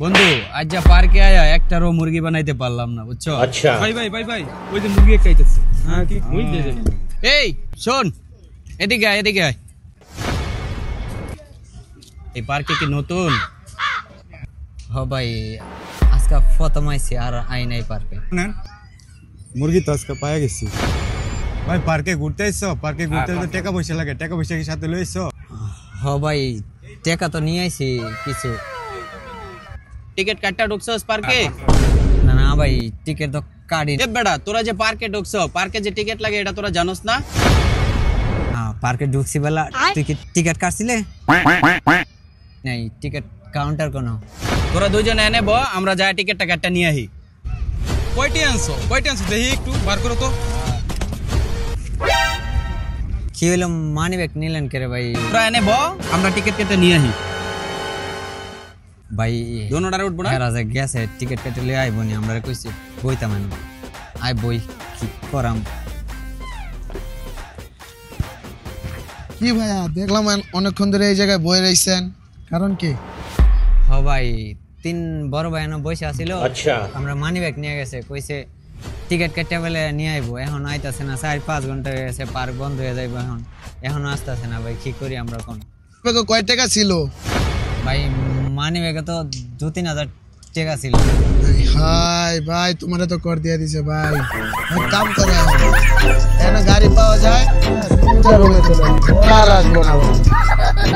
বন্ধু আজ যা পার্কে আয়া একটারও মুরগি বানাইতে পারলাম না, বুঝছো? আচ্ছা ভাই ভাই ভাই ভাই ওই যে মুরগি একটা আইতেছে। হ্যাঁ কি ওই যে এই শোন, এদিকে আয়, এদিকে আয়। এই পার্কে কি নতুন? হ ভাই, আজকে প্রথম আইছি আর আই নাই পার্কে। মুরগি তো আজকে পাওয়া গেছি। ভাই পার্কে ঘুরতে আইছো? পার্কে ঘুরতে তো টাকা পয়সা লাগে, টাকা পয়সা কি সাথে লইছো? হ ভাই, টাকা তো নিয়ে আইছি কিছু। টিকিট কাটটা ঢুকছস পার্কে? না না ভাই, টিকিট তো কাটি। এ বেটা, তোরা যে পার্কে ঢুকছ, পার্কে যে টিকিট লাগে এটা তোরা জানোস না? হ্যাঁ, পার্কে ঢুকছি বেলা টিকিট কাটছিলে? নাই, টিকিট কাউন্টার কোনো। তোরা দুইজন এনে ব, আমরা যাই টিকিটটা কাটটা নিয়ে আহি। কয়টি আনছো দেখি একটু বার করো তো। কি হইলো, মানি ব্যাগ নিলেন কে রে ভাই? তোরা এনে ব, আমরা টিকিট কেটে নিয়ে আহি। ভাই দোনোটারে উঠবো না? হ্যাঁ রাজা গেছে, টিকিট কেটে লিয়ে আইব নি, আমরা কইছি বইতাম না। আই বই কি করাম। কি ভাইয়া, দেখলাম অনেকক্ষণ ধরে এই জায়গায় বয়ে রইছেন, কারণ কি? হ ভাই, তিন বড় ভাই এনে বসে আছিল। আচ্ছা আমরা মানি ব্যাগ নিয়ে গেছে, কইছে টিকিট কেটে বলে নিয়ে আইবো। এখন আইতাছে না, 4-5 ঘন্টা হয়ে গেছে, পার্ক বন্ধ হয়ে যাইবো। এখনো আসতেছে না ভাই, কি করি আমরা? কোন কয় টাকা ছিল? ভাই মানি ব্যাগে তো 2-3 হাজার টাকা ছিল। হাই ভাই, তোমারে তো কর দিয়ে দিছে ভাই। এক কাম করে এখানে গাড়ি পাওয়া যায়, আর আসবো না ভাই।